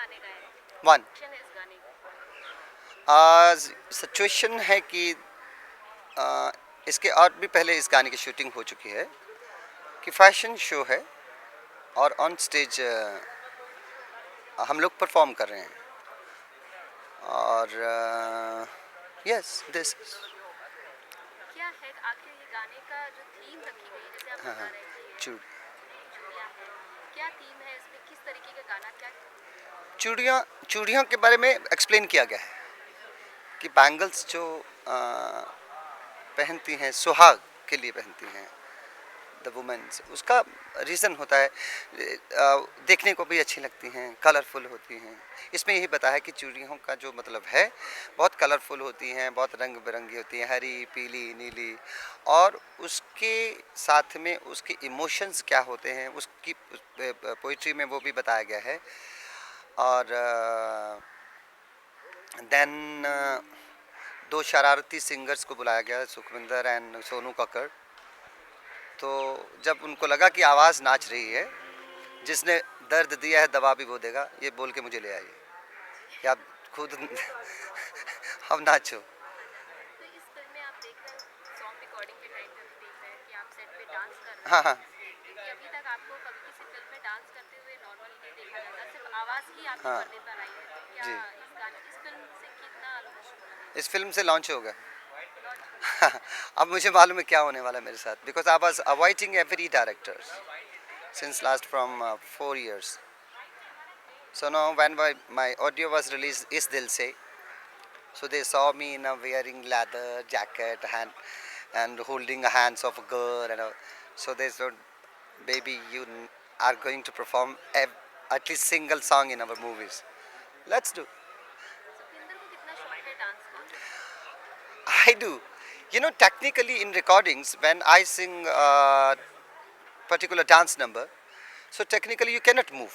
गाने गाए? One. Situation है इस गाने की? सिचुएशन है कि इसके और भी पहले इस गाने की शूटिंग हो चुकी है, कि फैशन शो है और ऑन स्टेज हम लोग परफॉर्म कर रहे हैं और यस दिस। क्या है आखिर ये गाने का जो थीम रखी गई है, जैसे आप हाँ बता हाँ रहे हैं कि चूड़ चूड़ियाँ हैं, क्या थीम है इसमें, किस तरीके का गाना, क्या? चूड़ियाँ चूड़ियों के बारे में एक्सप्लेन किया गया है कि बैंगल्स जो पहनती हैं सुहाग के लिए पहनती हैं द वुमेन्स, उसका रीज़न होता है देखने को भी अच्छी लगती हैं, कलरफुल होती हैं। इसमें यही बताया है कि चूड़ियों का जो मतलब है बहुत कलरफुल होती हैं, बहुत रंग बिरंगी होती हैं, हरी पीली नीली, और उसके साथ में उसके इमोशंस क्या होते हैं उसकी पोइट्री में वो भी बताया गया है। और देन दो शरारती सिंगर्स को बुलाया गया, सुखविंदर एंड सोनू कक्कड़। तो जब उनको लगा कि आवाज़ नाच रही है, जिसने दर्द दिया है दवा भी वो देगा, ये बोल के मुझे ले आइए कि आप खुद अब नाचो। तो इस फिल्म में आप देख रहे हैं, सॉन्ग रिकॉर्डिंग के टाइम पे भी देख रहे हैं कि आप सेट पे डांस कर रहे हाँ हैं, हाँ क्योंकि अभी तक आपको कभी किसी फिल्म में डांस करते हुए नॉर्मल नहीं देखा जाता, सिर्फ आवाज़ ही आपकी हाँ पर्दे पर आई है। तो क्या जी, इस गाने, इस फिल्म से कितना इस फिल्म से लॉन्च हो गया। लॉन्च हो गया? अब मुझे मालूम है क्या होने वाला है मेरे साथ, because I was avoiding every director since last from 4 years. So now when my audio was released, Is Dil Se, so they saw me in a wearing leather jacket and holding hands of a girl and all. So they said, baby, you are going to perform at least single song in our movies. Let's do. Sukhwinder को कितना शौक है dance का? I do. You know, technically in recordings, when I sing a particular dance number, so technically you cannot move.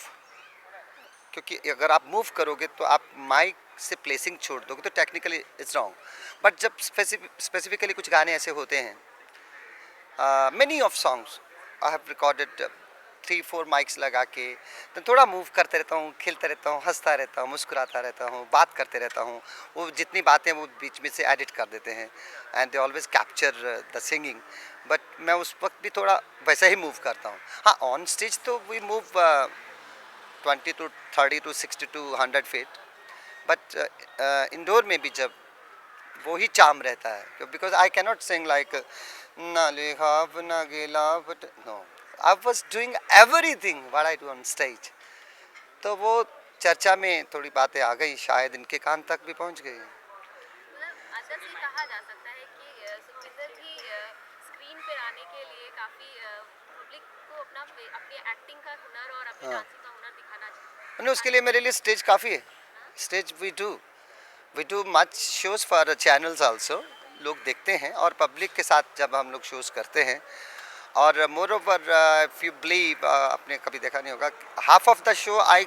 क्योंकि अगर आप move करोगे तो आप माइक से प्लेसिंग छोड़ दोगे तो टेक्निकली इट्स रॉन्ग। बट जब स्पेसिफिकली कुछ गाने ऐसे होते हैं, many of songs I have recorded 3-4 mics लगा के, तो थोड़ा मूव करते रहता हूँ, खेलते रहता हूँ, हंसता रहता हूँ, मुस्कुराता रहता हूँ, बात करते रहता हूँ। वो जितनी बातें वो बीच में से एडिट कर देते हैं and they always capture the singing. But मैं उस वक्त भी थोड़ा वैसा ही मूव करता हूँ। हाँ, ऑन स्टेज तो we move 20 to 30 to 60 to 100 feet, but indoor में भी जब वो ही चाम रहता है, because I cannot sing like ना लिहाब ना गिला, but no, I was doing everything what I do on stage. तो वो चर्चा में थोड़ी बातें आ गई, शायद इनके कान तक भी पहुंच गई। मतलब अंदर से कहा जा सकता है कि सुखविंदर जी स्क्रीन पर आने के लिए काफ़ी पब्लिक को अपनी एक्टिंग का हुनर और अपनी हाँ, डांसिंग का हुनर दिखाना नहीं, उसके लिए मेरे लिए स्टेज काफ़ी है। Stage we do much shows for channels also, लोग देखते हैं और पब्लिक के साथ जब हम लोग शोज़ करते हैं। और more over if you believe, आपने कभी देखा नहीं होगा, half of the show I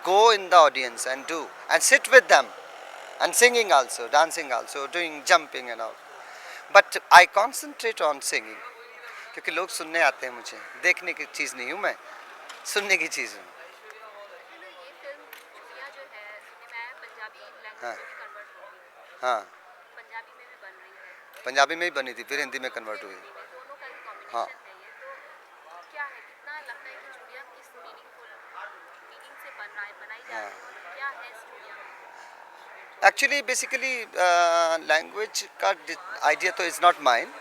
go in the audience and do and sit with them and singing also, dancing also, doing jumping and all. But I concentrate on singing, क्योंकि लोग सुनने आते हैं मुझे, देखने की चीज़ नहीं हूँ मैं, सुनने की चीज़ हूँ। सुखविंदर, ये फिल्म चूड़ियाँ जो है सुनने में आया पंजाबी लैंग्वेज हाँ में भी कन्वर्ट होगी, हाँ, पंजाबी में भी बन रही है, पंजाबी में ही बनी थी, फिर हिंदी में कन्वर्ट फिर हुई। हिंदी में, दोनों का ही हाँ कॉम्बिनेशन है ये। तो क्या है, कितना लगता है कि चूड़ियाँ किस मीनिंग से बनाई जा हाँ, रही है, और क्या है इस चूड़ियाँ में? एक्चुअली बेसिकली लैंग्वेज का आइडिया तो इज़ नॉट माइन।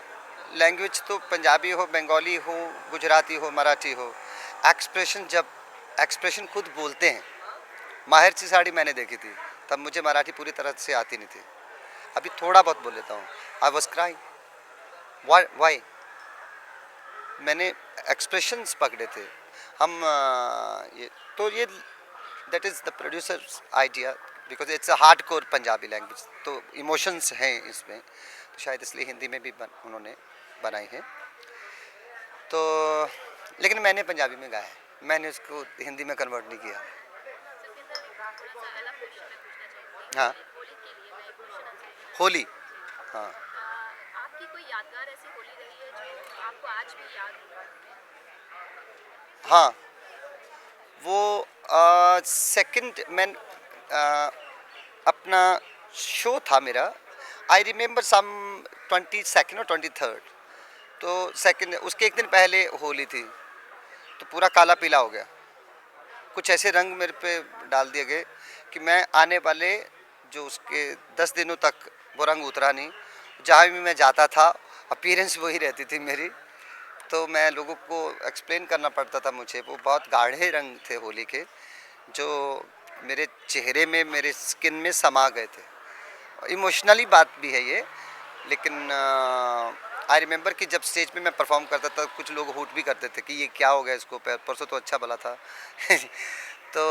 लैंग्वेज तो पंजाबी हो, बंगाली हो, गुजराती हो, मराठी हो, एक्सप्रेशन जब एक्सप्रेशन खुद बोलते हैं। माहिर सी साड़ी मैंने देखी थी, तब मुझे मराठी पूरी तरह से आती नहीं थी, अभी थोड़ा बहुत बोल लेता हूँ। आई वॉज क्राइंग, वाई, मैंने एक्सप्रेशंस पकड़े थे। हम ये तो ये that is the producers idea, because it's a hard core Punjabi language, तो इमोशंस हैं इसमें, तो शायद इसलिए हिंदी में भी उन्होंने बनाई है। तो लेकिन मैंने पंजाबी में गाया है, मैंने उसको हिंदी में कन्वर्ट नहीं किया। सुखविंदर, थोड़ा सा अलग क्वेश्चन मैं पूछना चाहूँगी, हाँ, होली होली के लिए मैं एक क्वेश्चन आपसे पूछना होली। चाहूँगी। हाँ आपकी कोई यादगार ऐसी होली रही है जो आपको आज भी याद हो? हाँ, वो सेकंड मैं अपना शो था मेरा, आई रिमेंबर सम 22 और 23, तो सेकंड उसके एक दिन पहले होली थी, तो पूरा काला पीला हो गया, कुछ ऐसे रंग मेरे पे डाल दिए गए कि मैं आने वाले जो उसके 10 दिनों तक वो रंग उतरा नहीं, जहाँ भी मैं जाता था अपीयरेंस वही रहती थी मेरी, तो मैं लोगों को एक्सप्लेन करना पड़ता था मुझे, वो बहुत गाढ़े रंग थे होली के जो मेरे चेहरे में, मेरे स्किन में समा गए थे। इमोशनली बात भी है ये, लेकिन आई रिमेंबर कि जब स्टेज पे मैं परफॉर्म करता था कुछ लोग हुट भी करते थे कि ये क्या हो गया इसको, परसों तो अच्छा भला था तो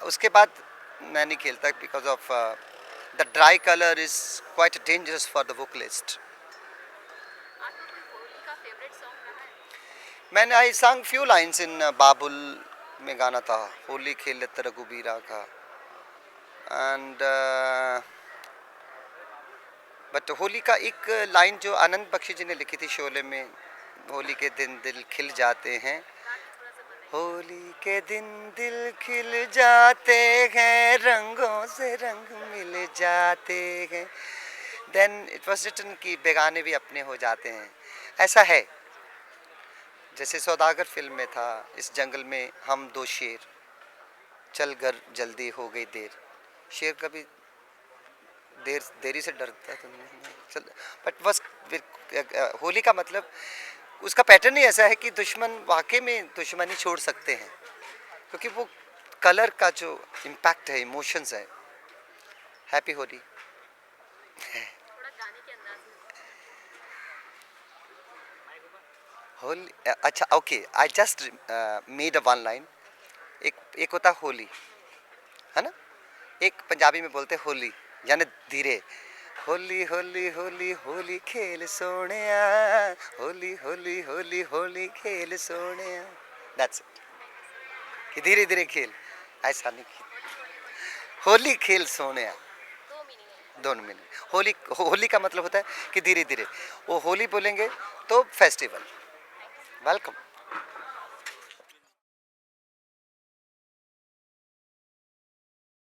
उसके बाद मैं नहीं खेलता because of the dry colour is quite dangerous for the vocalist. आपका कोई होली का फेवरेट सॉन्ग रहा है? मैंने आई सांग फ्यू लाइन्स इन बाबुल में गाना था, होली खेले रघुबीरा का, एंड बट होली का एक लाइन जो आनंद बख्शी जी ने लिखी थी शोले में, होली के दिन दिल खिल जाते हैं, गा के थोड़ा सा बताइए। होली के दिन दिल खिल जाते हैं, रंगों से रंग मिल जाते हैं, देन इट वॉज रिटन कि बेगाने भी अपने हो जाते हैं। ऐसा है जैसे सौदागर फिल्म में था, इस जंगल में हम दो शेर, चल घर जल्दी हो गई देर, शेर कभी देरी से डरता तो नहीं चल, बट बस होली का मतलब उसका पैटर्न ही ऐसा है कि दुश्मन वाकई में दुश्मनी छोड़ सकते हैं, क्योंकि वो कलर का जो इम्पैक्ट है, इमोशंस है। हैप्पी होली। थोड़ा गाने के अंदाज में। होली अच्छा okay, I just made a one line, एक होता होली है ना, एक पंजाबी में बोलते होली यानी धीरे, होली होली होली होली खेल सोनिया, होली होली होली होली खेल सोनिया, दैट्स इट, कि धीरे धीरे खेल, ऐसा नहीं कि होली खेल सोनिया, दो मीनिंग है। दोनों में होली, होली का मतलब होता है कि धीरे धीरे, वो होली बोलेंगे तो फेस्टिवल। वेलकम।